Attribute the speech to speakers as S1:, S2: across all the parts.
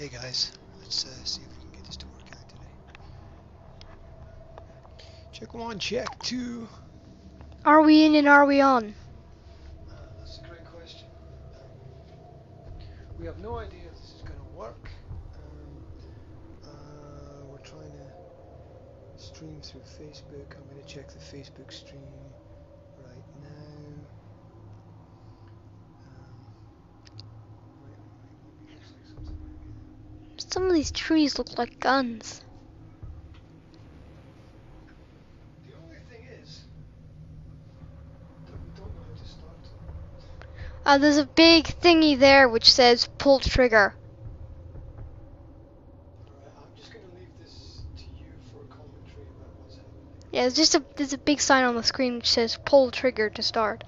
S1: Hey guys, let's see if we can get this to work out today. Check 1, check 2.
S2: Are we in and are we on?
S1: That's a great question. We have no idea if this is going to work. We're trying to stream through Facebook. I'm going to check the Facebook stream right now. Maybe looks like something like
S2: Some of these trees look like guns.
S1: The only thing is that we don't know how to start them.
S2: There's a big thingy there which says pull trigger.
S1: Alright, I'm just going to leave this to you for a commentary about what's happening.
S2: Yeah, there's a big sign on the screen which says pull trigger to start.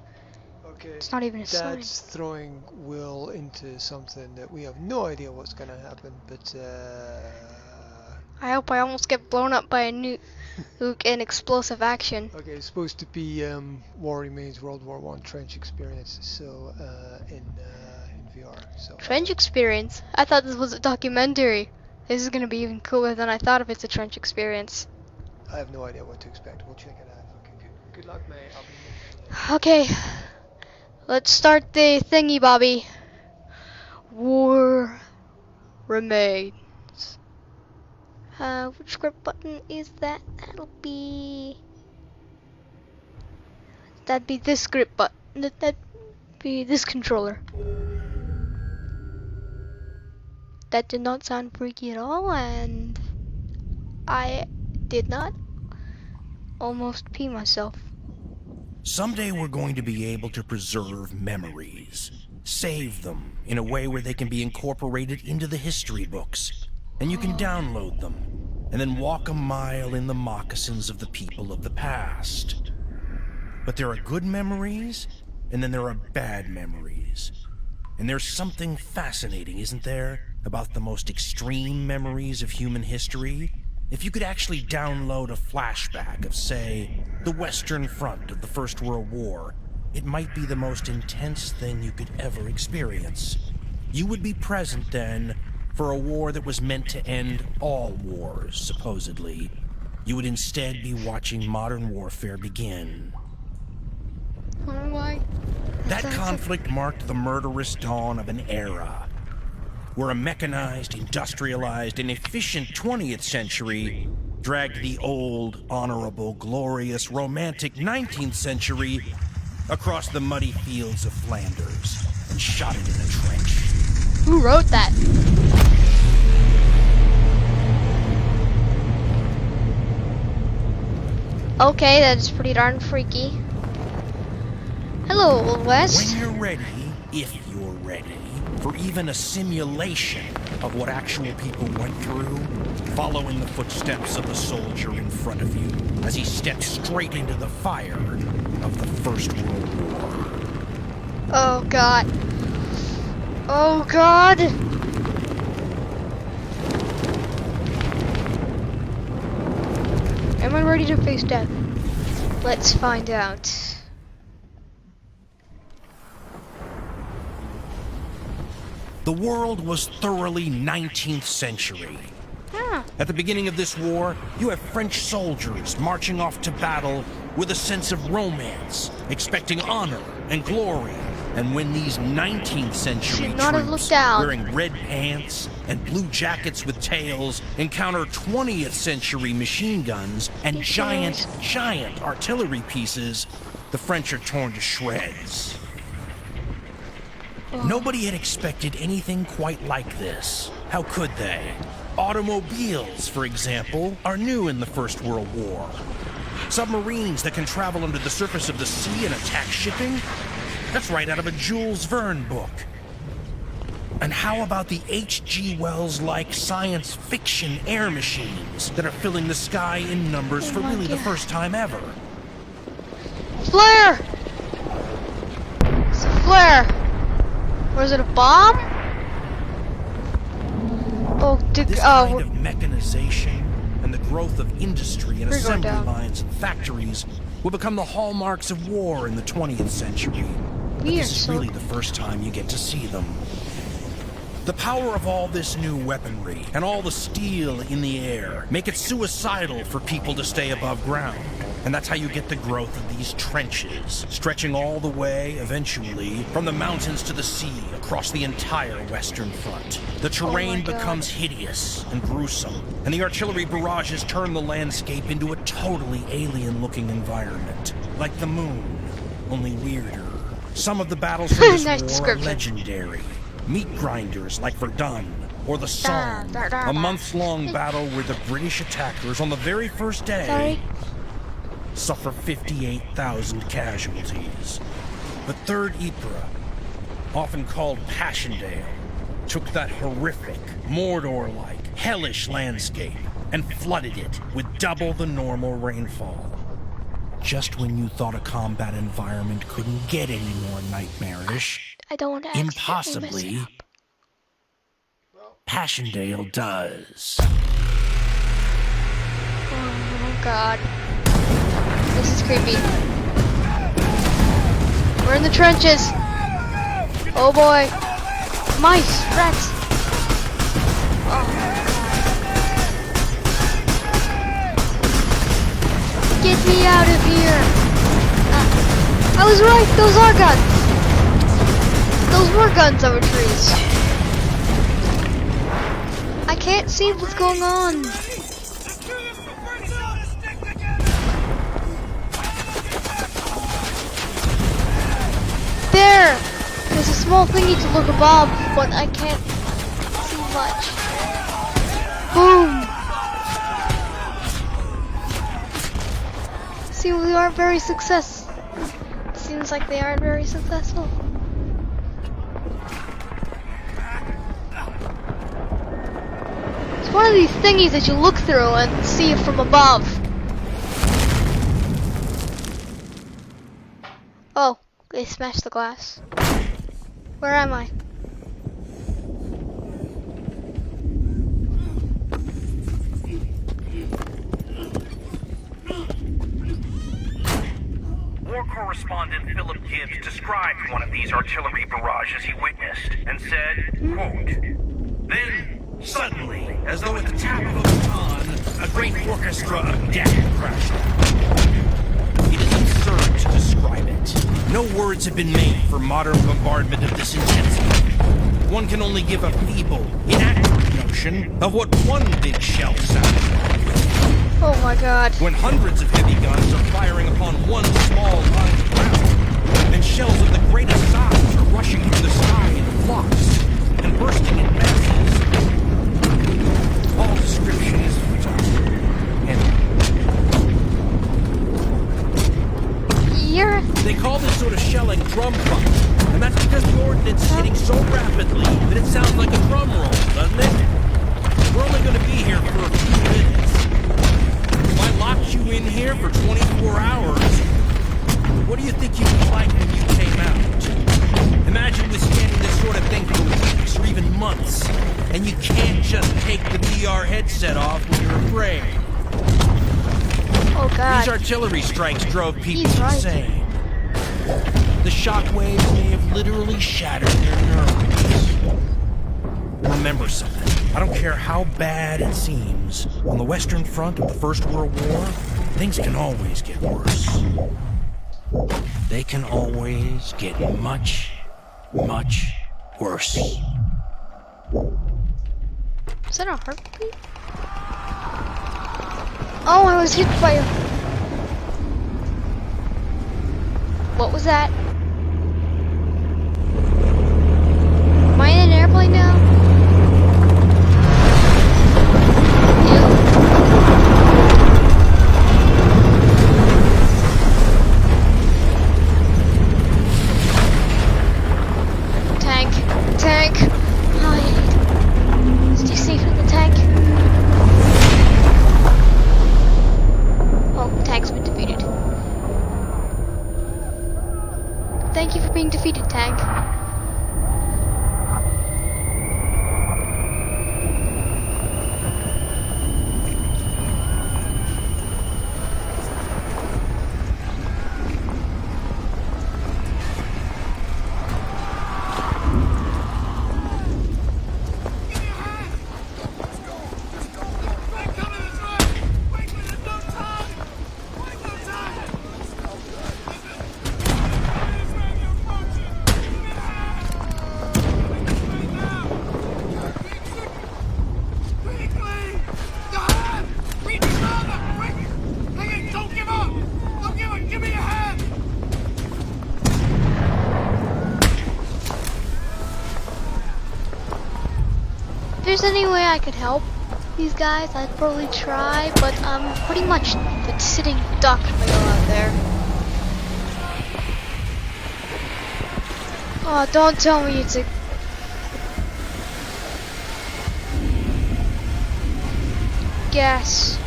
S1: Okay,
S2: It's not even a sign.
S1: Dad's throwing Will into something that we have no idea what's going to happen, but
S2: I hope I almost get blown up by a nuke in explosive action.
S1: okay, it's supposed to be War Remains World War I trench experience, so in VR. So
S2: Trench experience? I thought this was a documentary. This is gonna be even cooler than I thought if it's a trench experience.
S1: I have no idea what to expect. We'll check it out. Okay, good luck, mate. I'll be
S2: Okay, let's start the thingy, Bobby. War remains. Which script button is that? That'd be this script button. That'd be this controller. That did not sound freaky at all, and I did not almost pee myself.
S3: Someday we're going to be able to preserve memories, save them in a way where they can be incorporated into the history books, and you can download them, and then walk a mile in the moccasins of the people of the past. But there are good memories, and then there are bad memories. And there's something fascinating, isn't there, about the most extreme memories of human history? If you could actually download a flashback of, say, the Western Front of the First World War, it might be the most intense thing you could ever experience. You would be present then for a war that was meant to end all wars, supposedly. You would instead be watching modern warfare begin.
S2: Why?
S3: That conflict marked the murderous dawn of an era, where a mechanized, industrialized, and efficient 20th century dragged the old, honorable, glorious, romantic 19th century across the muddy fields of Flanders and shot it in a trench.
S2: Who wrote that? Okay, that is pretty darn freaky. Hello, Old West.
S3: When you're ready, if you're ready, for even a simulation of what actual people went through, follow in the footsteps of the soldier in front of you as he steps straight into the fire of the First World War.
S2: Oh God. Oh God. Am I ready to face death? Let's find out.
S3: The world was thoroughly 19th century. At the beginning of this war, you have French soldiers marching off to battle with a sense of romance, expecting honor and glory. And when these 19th century
S2: Should not have
S3: troops
S2: looked down.
S3: wearing red pants and blue jackets with tails encounter 20th century machine guns and giant artillery pieces, the French are torn to shreds. Nobody had expected anything quite like this. How could they? Automobiles, for example, are new in the First World War. Submarines that can travel under the surface of the sea and attack shipping? That's right out of a Jules Verne book. And how about the H.G. Wells-like science fiction air machines that are filling the sky in numbers for really the first time ever?
S2: Flare! It's a flare. Or is it a bomb? Oh,
S3: This kind of mechanization and the growth of industry and assembly lines and factories will become the hallmarks of war in the 20th century. But this is really the first time you get to see them. The power of all this new weaponry and all the steel in the air make it suicidal for people to stay above ground. And that's how you get the growth of these trenches, stretching all the way, eventually, from the mountains to the sea across the entire Western Front. The terrain becomes hideous and gruesome, and the artillery barrages turn the landscape into a totally alien-looking environment, like the moon, only weirder. Some of the battles from this
S2: Nice
S3: war are legendary. Meat grinders like Verdun, or the Somme, a months-long battle where the British attackers on the very first day suffer 58,000 casualties. The Third Ypres, often called Passchendaele, took that horrific, Mordor-like, hellish landscape and flooded it with double the normal rainfall. Just when you thought a combat environment couldn't get any more nightmarish,
S2: I don't want to
S3: impossibly, Passchendaele does.
S2: Oh god. This is creepy. We're in the trenches. Oh boy. Mice, rats. Oh god. Get me out of here. I was right, those are guns. Those were guns over trees. I can't see what's going on. There! There's a small thingy to look above, but I can't see much. Boom! See, we aren't very successful. Seems like they aren't very successful. It's one of these thingies that you look through and see it from above. Oh, they smashed the glass. Where am I?
S3: War correspondent Philip Gibbs described one of these artillery barrages he witnessed and said, quote, "Then, suddenly, as though at the tap of a baton, a great orchestra of death crashed out." It is absurd to describe it. No words have been made for modern bombardment of this intensity. One can only give a feeble, inaccurate notion of what one big shell sounded like.
S2: Oh my god.
S3: When hundreds of heavy guns are firing upon one small line of ground, and shells of the greatest size are rushing through the sky in flocks and bursting in masses, all description is futile. They call this sort of shelling drum funk, and that's because the ordnance is hitting so rapidly that it sounds like a drum roll, doesn't it? We're only going to be here for a few minutes. If I locked you in here for 24 hours, what do you think you'd be like when you came out? Imagine withstanding this sort of thing for weeks or even months, and you can't just take the VR headset off when you're afraid.
S2: Oh god.
S3: These artillery strikes drove people insane. The shockwaves may have literally shattered their nerves. Remember something. I don't care how bad it seems. On the Western Front of the First World War, things can always get worse. They can always get much, much worse.
S2: Is that a heartbeat? Oh, I was hit by a... What was that? Am I in an airplane now? Tank. Hide. Stay safe in the tank. Oh, tank's been defeated. Thank you for being defeated, tank. there's any way I could help these guys, I'd probably try, but I'm pretty much the sitting duck if I go out there. Oh, don't tell me it's a... gas.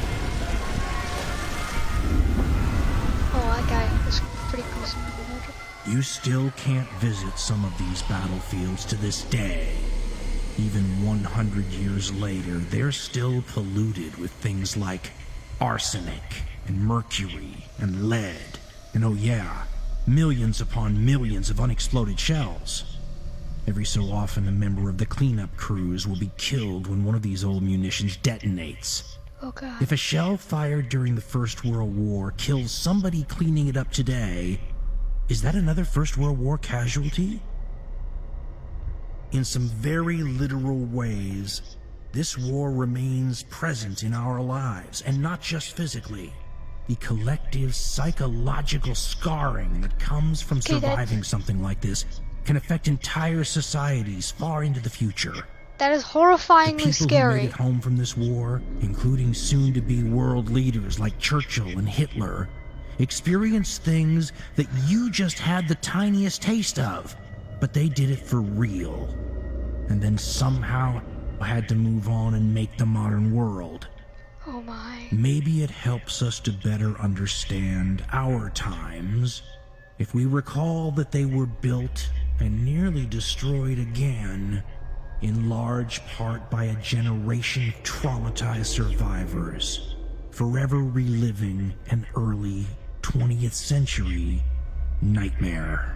S2: Oh, that guy was pretty close.
S3: You still can't visit some of these battlefields to this day. Even 100 years later, they're still polluted with things like arsenic and mercury and lead. And oh yeah, millions upon millions of unexploded shells. Every so often, a member of the cleanup crews will be killed when one of these old munitions detonates.
S2: Oh God.
S3: If a shell fired during the First World War kills somebody cleaning it up today, is that another First World War casualty? In some very literal ways, this war remains present in our lives, and not just physically. The collective psychological scarring that comes from surviving something like this can affect entire societies far into the future.
S2: That is horrifyingly
S3: the people
S2: scary.
S3: who made it home from this war, including soon-to-be world leaders like Churchill and Hitler, experienced things that you just had the tiniest taste of, but they did it for real, and then somehow had to move on and make the modern world.
S2: Oh my.
S3: Maybe it helps us to better understand our times if we recall that they were built and nearly destroyed again, in large part by a generation of traumatized survivors, forever reliving an early 20th century nightmare.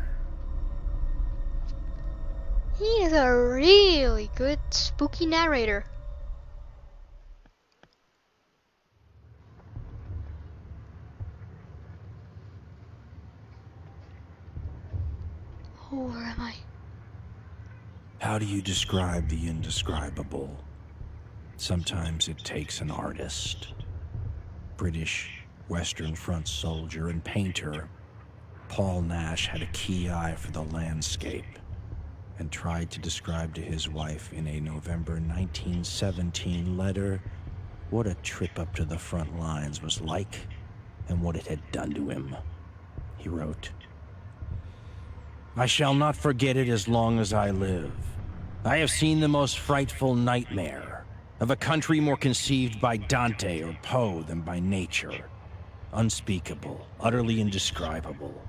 S2: He is a really good spooky narrator. Oh, where am I?
S3: How do you describe the indescribable? Sometimes it takes an artist. British Western Front soldier and painter Paul Nash had a key eye for the landscape and tried to describe to his wife in a November 1917 letter what a trip up to the front lines was like and what it had done to him. He wrote, "I shall not forget it as long as I live. I have seen the most frightful nightmare of a country more conceived by Dante or Poe than by nature. Unspeakable, utterly indescribable.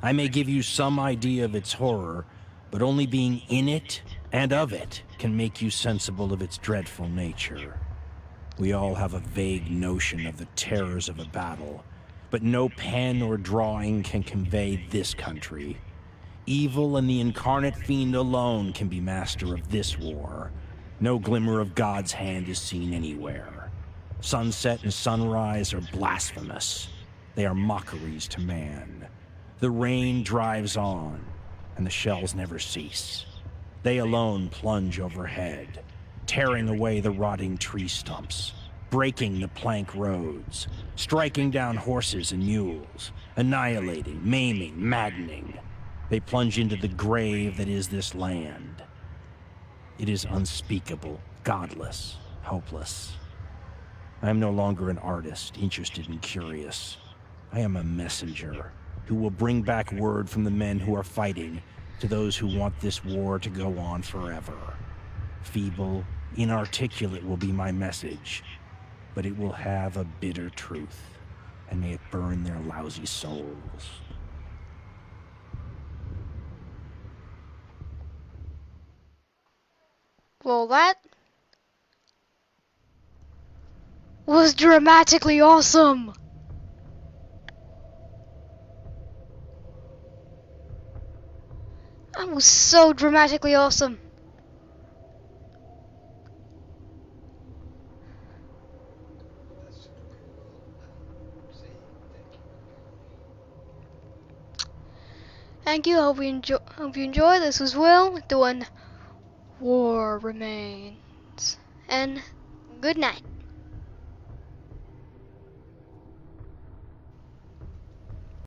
S3: I may give you some idea of its horror, but only being in it and of it can make you sensible of its dreadful nature. We all have a vague notion of the terrors of a battle, but no pen or drawing can convey this country. Evil and the incarnate fiend alone can be master of this war. No glimmer of God's hand is seen anywhere. Sunset and sunrise are blasphemous. They are mockeries to man. The rain drives on, and the shells never cease. They alone plunge overhead, tearing away the rotting tree stumps, breaking the plank roads, striking down horses and mules, annihilating, maiming, maddening. They plunge into the grave that is this land. It is unspeakable, godless, hopeless. I am no longer an artist, interested and curious. I am a messenger who will bring back word from the men who are fighting to those who want this war to go on forever. Feeble, inarticulate will be my message, but it will have a bitter truth, and may it burn their lousy souls."
S2: Well, that was dramatically awesome. That was so dramatically awesome.
S1: That's super cool. Say thank you.
S2: Thank you. Hope you enjoy. This was Will doing War Remains. And good night.